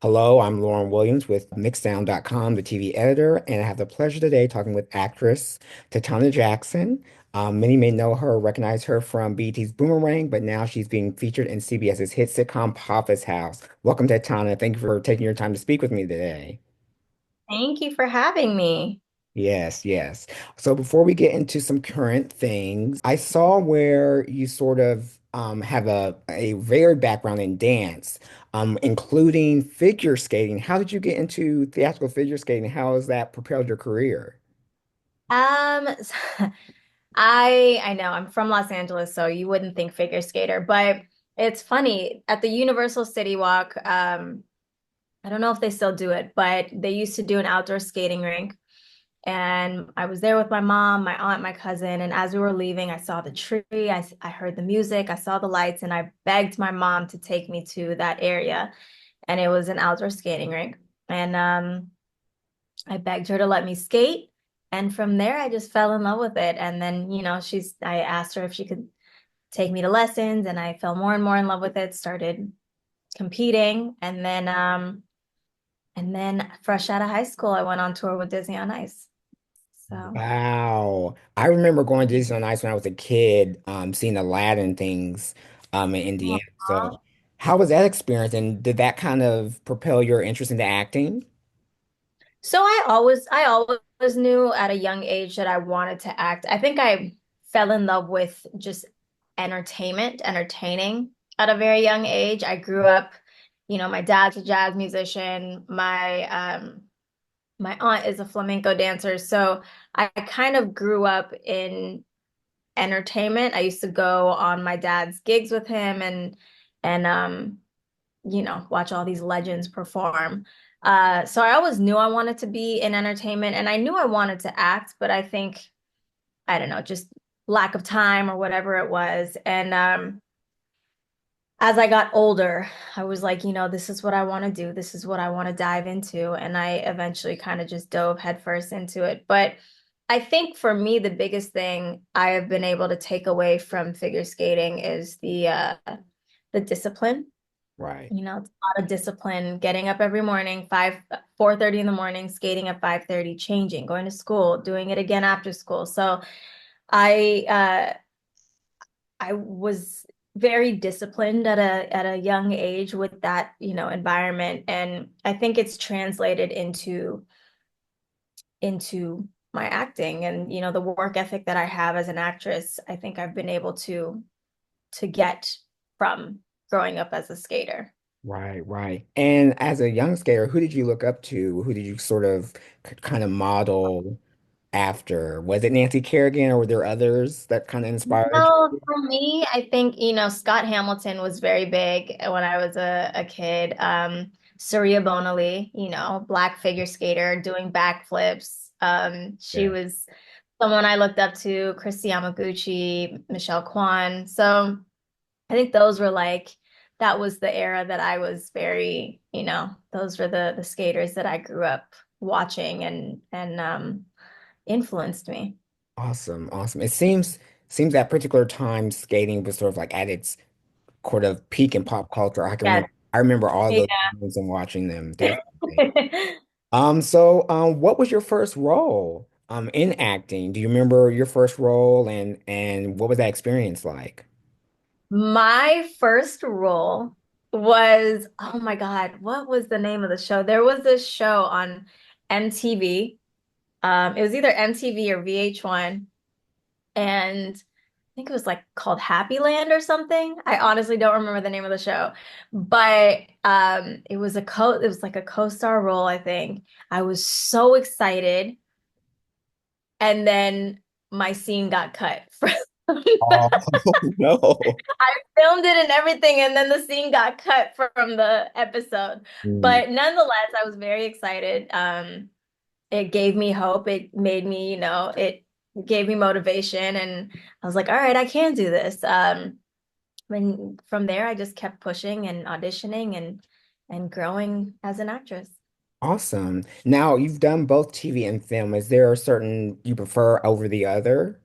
Hello, I'm Lauren Williams with mxdwn.com, the TV editor, and I have the pleasure today talking with actress Tetona Jackson. Many may know her, recognize her from BET's Boomerang, but now she's being featured in CBS's hit sitcom Papa's House. Welcome, Tetona. Thank you for taking your time to speak with me today. Thank you for having me. Yes, yes. So before we get into some current things, I saw where you sort of have a varied background in dance, including figure skating. How did you get into theatrical figure skating? How has that propelled your career? Um, I know I'm from Los Angeles, so you wouldn't think figure skater, but it's funny at the Universal City Walk. I don't know if they still do it, but they used to do an outdoor skating rink. And I was there with my mom, my aunt, my cousin, and as we were leaving, I saw the tree, I heard the music, I saw the lights, and I begged my mom to take me to that area. And it was an outdoor skating rink. And I begged her to let me skate. And from there, I just fell in love with it. And then, I asked her if she could take me to lessons, and I fell more and more in love with it, started competing. And then fresh out of high school, I went on tour with Disney on Ice. So, Wow. I remember going to Disney on Ice when I was a kid, seeing Aladdin things in Indiana. aw. So how was that experience? And did that kind of propel your interest into acting? I always knew at a young age that I wanted to act. I think I fell in love with just entertaining at a very young age. I grew up, my dad's a jazz musician. My aunt is a flamenco dancer. So I kind of grew up in entertainment. I used to go on my dad's gigs with him and watch all these legends perform. So I always knew I wanted to be in entertainment and I knew I wanted to act, but I think, I don't know, just lack of time or whatever it was. And as I got older, I was like, this is what I want to do. This is what I want to dive into. And I eventually kind of just dove headfirst into it. But I think for me, the biggest thing I have been able to take away from figure skating is the discipline. Right. It's a lot of discipline, getting up every morning, 4:30 in the morning, skating at 5:30, changing, going to school, doing it again after school. So I I was very disciplined at a young age with that, environment. And I think it's translated into my acting and, the work ethic that I have as an actress. I think I've been able to get from growing up as a skater. Right, right. And as a young skater, who did you look up to? Who did you sort of kind of model after? Was it Nancy Kerrigan or were there others that kind of inspired No, you? for me, I think, Scott Hamilton was very big when I was a kid. Saria Bonali, black figure skater doing backflips. She Yeah. was someone I looked up to, Christy Yamaguchi, Michelle Kwan. So I think those were like, that was the era that I was very, those were the skaters that I grew up watching and influenced me. Awesome, awesome. It seems that particular time skating was sort of like at its sort of peak in pop culture. Yes. I remember all those Yeah. movies and watching them, definitely. So what was your first role in acting? Do you remember your first role and what was that experience like? My first role was, oh my God, what was the name of the show? There was this show on MTV. It was either MTV or VH1, and I think it was like called Happy Land or something. I honestly don't remember the name of the show, but it was like a co-star role, I think. I was so excited, and then my scene got cut from Oh, no. I filmed it and everything, and then the scene got cut from the episode. Mm, But nonetheless, I was very excited. It gave me hope. It made me, it gave me motivation, and I was like, all right, I can do this. And from there, I just kept pushing and auditioning and growing as an actress. awesome. Now you've done both TV and film. Is there a certain you prefer over the other?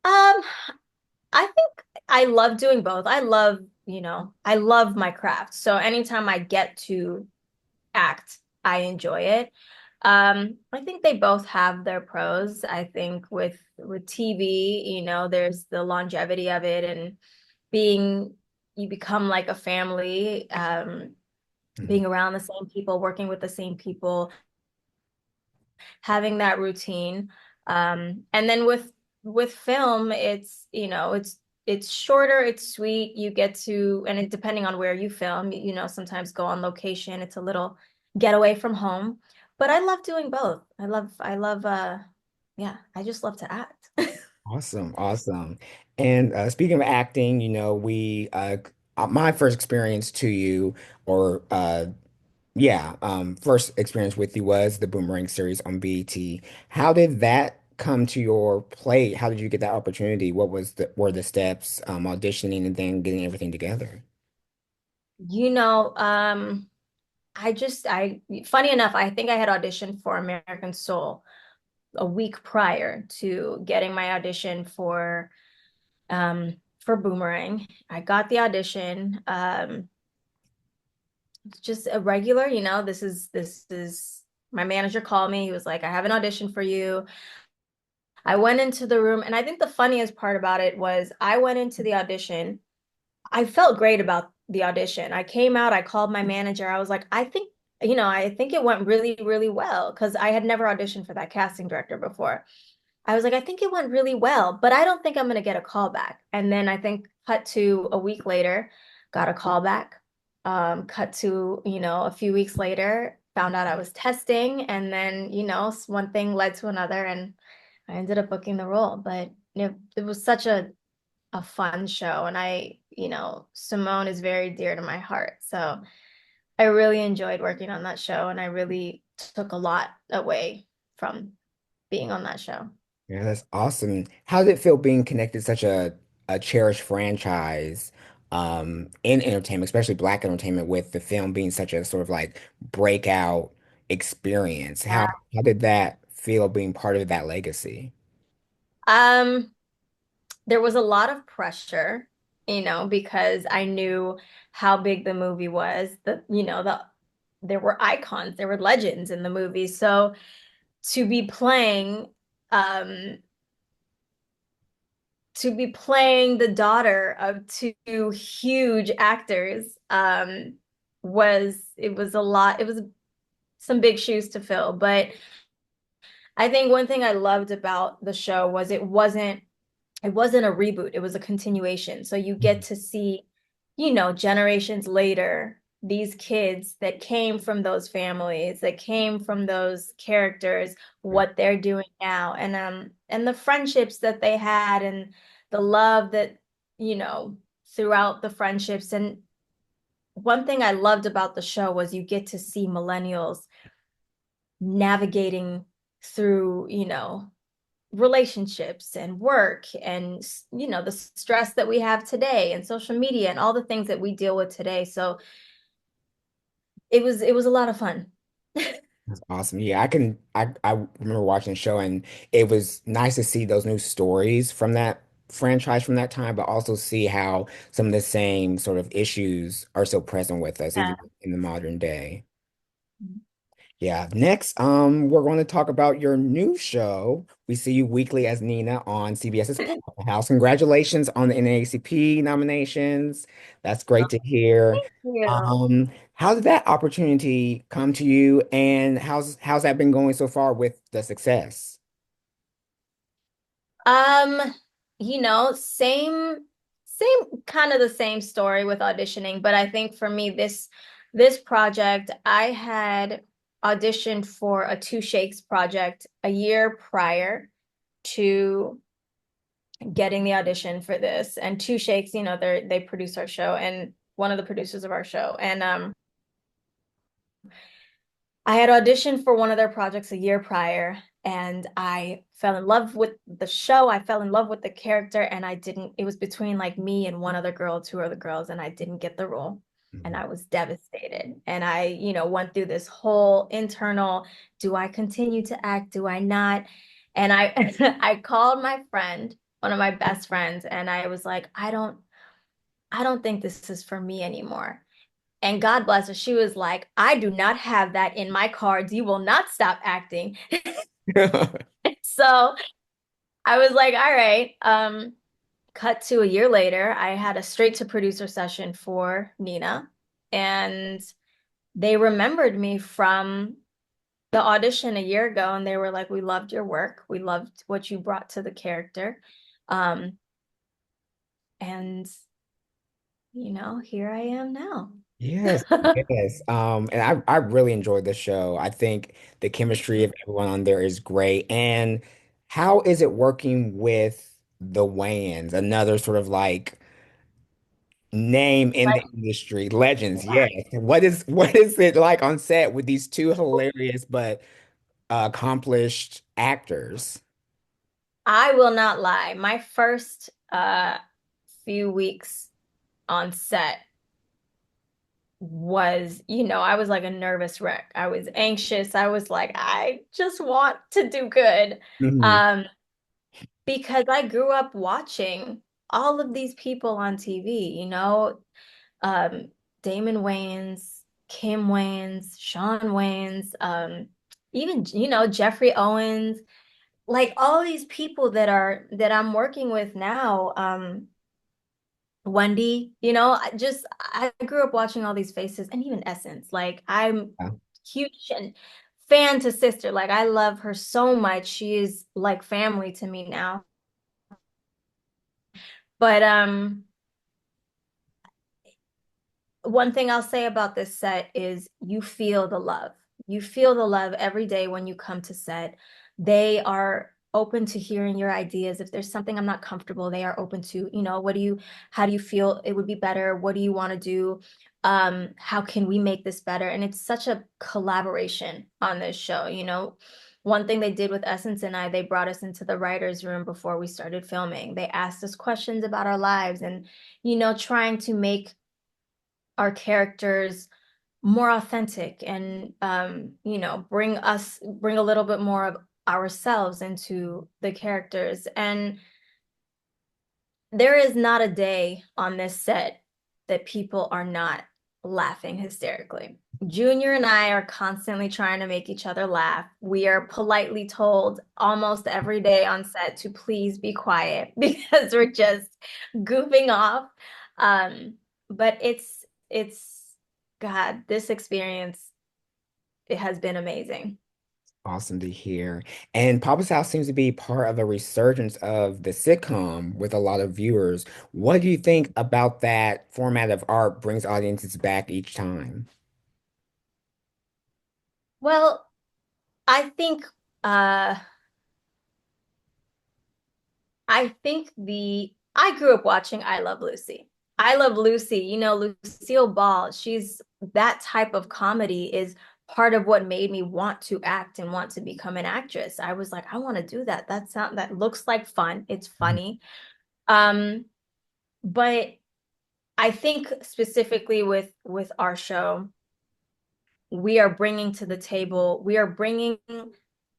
Um, I think I love doing both. I love I love my craft. So anytime I get to act, I enjoy it. I think they both have their pros. I think with TV, there's the longevity of it and being you become like a family, Mhm. being around the same people, working with the same people, having that routine. And then with film, it's shorter, it's sweet. You get to, and it, depending on where you film, sometimes go on location. It's a little get away from home. But I love doing both. Yeah, I just love to act. Awesome, awesome. And speaking of acting, my first experience to you, or yeah, first experience with you was the Boomerang series on BET. How did that come to your plate? How did you get that opportunity? What were the steps, auditioning and then getting everything together? You know, funny enough, I think I had auditioned for American Soul a week prior to getting my audition for Boomerang. I got the audition. It's just a regular, this is my manager called me. He was like, I have an audition for you. I went into the room, and I think the funniest part about it was I went into the audition. I felt great about the audition. I came out, I called my manager. I was like, I think it went really, really well because I had never auditioned for that casting director before. I was like, I think it went really well, but I don't think I'm going to get a call back. And then I think cut to a week later, got a call back. Cut to, a few weeks later, found out I was testing. And then, one thing led to another, and I ended up booking the role. But it was such a fun show. And Simone is very dear to my heart. So I really enjoyed working on that show, and I really took a lot away from being on that show. Yeah, that's awesome. How did it feel being connected to such a cherished franchise in entertainment, especially Black entertainment, with the film being such a sort of like breakout experience? How did that feel being part of that legacy? Um, there was a lot of pressure, because I knew how big the movie was. There were icons, there were legends in the movie. So to be playing, um, to be playing the daughter of two huge actors, it was a lot. It was some big shoes to fill, but I think one thing I loved about the show was it wasn't a reboot, it was a continuation. So you get to see, generations later, these kids that came from those families, that came from those characters, what they're doing now, and the friendships that they had, and the love that, you know, throughout the friendships. And one thing I loved about the show was you get to see millennials navigating through, relationships and work and the stress that we have today and social media and all the things that we deal with today. So it was a lot of fun. That's awesome. Yeah, I remember watching the show and it was nice to see those new stories from that franchise from that time, but also see how some of the same sort of issues are still present with us Yeah. even in the modern day. Yeah. Next, we're going to talk about your new show. We see you weekly as Nina on CBS's Poppa House. Congratulations on the NAACP nominations. That's great to hear. Thank you. How did that opportunity come to you, and how's that been going so far with the success? Um, same kind of the same story with auditioning, but I think for me this project, I had auditioned for a Two Shakes project a year prior to getting the audition for this. And Two Shakes, they produce our show, and one of the producers of our show. And I had auditioned for one of their projects a year prior, and I fell in love with the show. I fell in love with the character, and I didn't, it was between like me and one other girl, two other girls, and I didn't get the role. And Mhm. I was devastated. And I, went through this whole internal, do I continue to act? Do I not? And I I called my friend, one of my best friends, and I was like, I don't think this is for me anymore. And God bless her, she was like, I do not have that in my cards. You will not stop acting. So I was like, all right. Cut to a year later, I had a straight to producer session for Nina, and they remembered me from the audition a year ago, and they were like, we loved your work. We loved what you brought to the character. Um, and here I am now. Yes, yes. And I really enjoyed the show. I think the chemistry of everyone on there is great. And how is it working with the Wayans? Another sort of like name in the Like, industry, legends. yeah. Yes. What is it like on set with these two hilarious but accomplished actors? I will not lie. My first few weeks on set was, I was like a nervous wreck. I was anxious. I was like, I just want to do good. Mhm. Um, because I grew up watching all of these people on TV, um, Damon Wayans, Kim Wayans, Sean Wayans, even, Jeffrey Owens, like all these people that I'm working with now. Wendy, I grew up watching all these faces and even Essence. Like I'm Yeah. huge and fan to sister. Like I love her so much. She is like family to me now. But one thing I'll say about this set is you feel the love. You feel the love every day when you come to set. They are open to hearing your ideas. If there's something I'm not comfortable, they are open to, how do you feel it would be better? What do you want to do? How can we make this better? And it's such a collaboration on this show. One thing they did with Essence and I, they brought us into the writer's room before we started filming. They asked us questions about our lives and, trying to make our characters more authentic and bring a little bit more of ourselves into the characters. And there is not a day on this set that people are not laughing hysterically. Junior and I are constantly trying to make each other laugh. We are politely told almost every day on set to please be quiet because we're just goofing off. Um, but it's God, this experience, it has been amazing. Awesome to hear. And Papa's House seems to be part of a resurgence of the sitcom with a lot of viewers. What do you think about that format of art brings audiences back each time? Well, I think uh I grew up watching I Love Lucy. I Love Lucy, Lucille Ball, that type of comedy is part of what made me want to act and want to become an actress. I was like, I want to do that. That looks like fun. It's funny. Um, but I think specifically with our show, we are bringing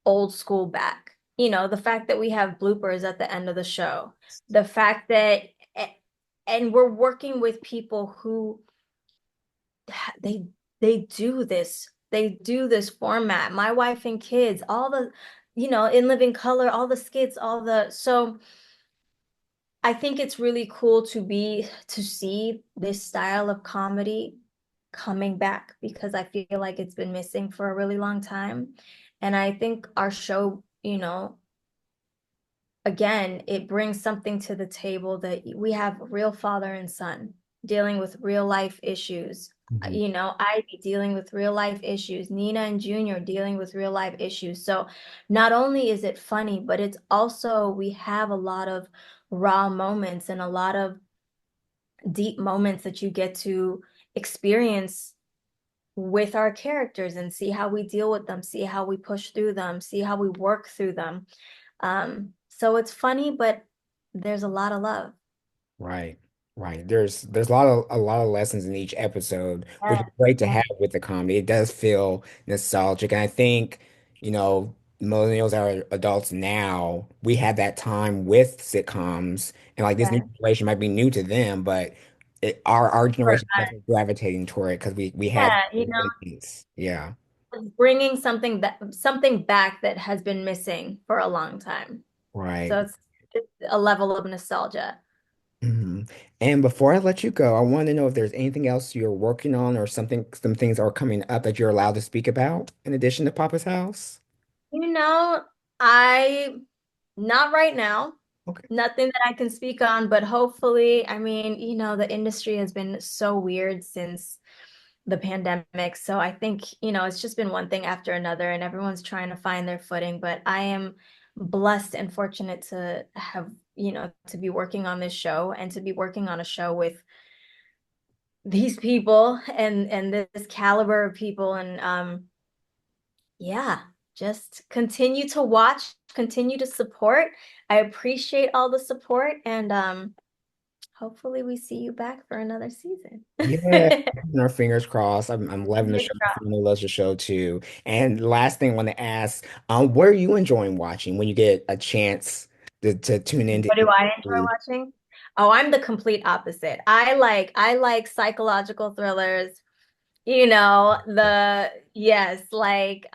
old school back. The fact that we have bloopers at the end of the show, the fact that, and we're working with people who they they do this. They do this format. My Wife and Kids, all the, In Living Color, all the skits, so I think it's really cool to see this style of comedy coming back because I feel like it's been missing for a really long time. And I think our show, again, it brings something to the table that we have real father and son dealing with real life issues. Mhm. Ivy dealing with real life issues, Nina and Junior dealing with real life issues. So not only is it funny, but it's also, we have a lot of raw moments and a lot of deep moments that you get to experience with our characters and see how we deal with them, see how we push through them, see how we work through them. So it's funny, but there's a lot of love. Right, right. There's a lot of lessons in each episode, which is Yeah, great to yeah, have with the comedy. It does feel nostalgic, and I think, millennials are adults now. We had that time with sitcoms, and like this new yeah. generation might be new to them, but our For generation is definitely gravitating toward it because we had yeah, you know, things. Yeah, bringing something back that has been missing for a long time. right. So it's a level of nostalgia. hmm And before I let you go, I want to know if there's anything else you're working on or some things are coming up that you're allowed to speak about in addition to Papa's house. You know, I not right now, Okay. nothing that I can speak on, but hopefully, I mean, the industry has been so weird since the pandemic. So I think, it's just been one thing after another and everyone's trying to find their footing. But I am blessed and fortunate to have, to be working on this show and to be working on a show with these people and this caliber of people. And yeah, just continue to watch, continue to support. I appreciate all the support and hopefully we see you back for another season. Yeah, keeping our fingers crossed. I'm loving the Fingers show. My crossed. family loves the show too. And last thing I want to ask, what are you enjoying watching when you get a chance to tune into What do I enjoy TV? watching? Oh, I'm the complete opposite. I like psychological thrillers, yes, like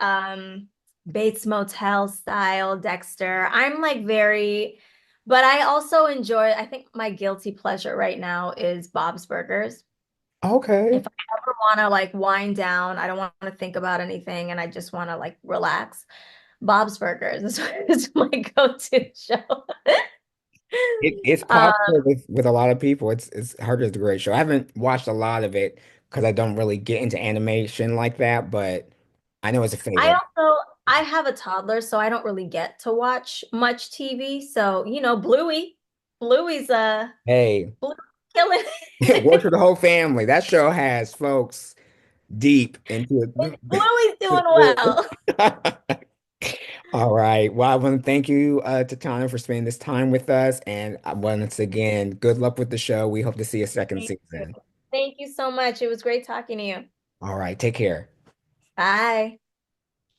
Bates Motel style, Dexter. I'm like very, but I also enjoy, I think my guilty pleasure right now is Bob's Burgers. Okay. If I ever want to like wind down, I don't want to think about anything and I just want to like relax, Bob's Burgers is my go-to show. It's Uh, popular with a lot of people. It's heard it's a great show. I haven't watched a lot of it because I don't really get into animation like that, but I know it's a I favorite. also I have a toddler, so I don't really get to watch much TV. So, Bluey's Hey, Bluey's killing it works for it. the whole family. That show has folks deep into Bluey's doing it. well. All right. Well, I want to thank you, Tatana, for spending this time with us. And once again, good luck with the show. We hope to see a second Thank you. season. Thank you so much. It was great talking to you. All right. Take care. Bye.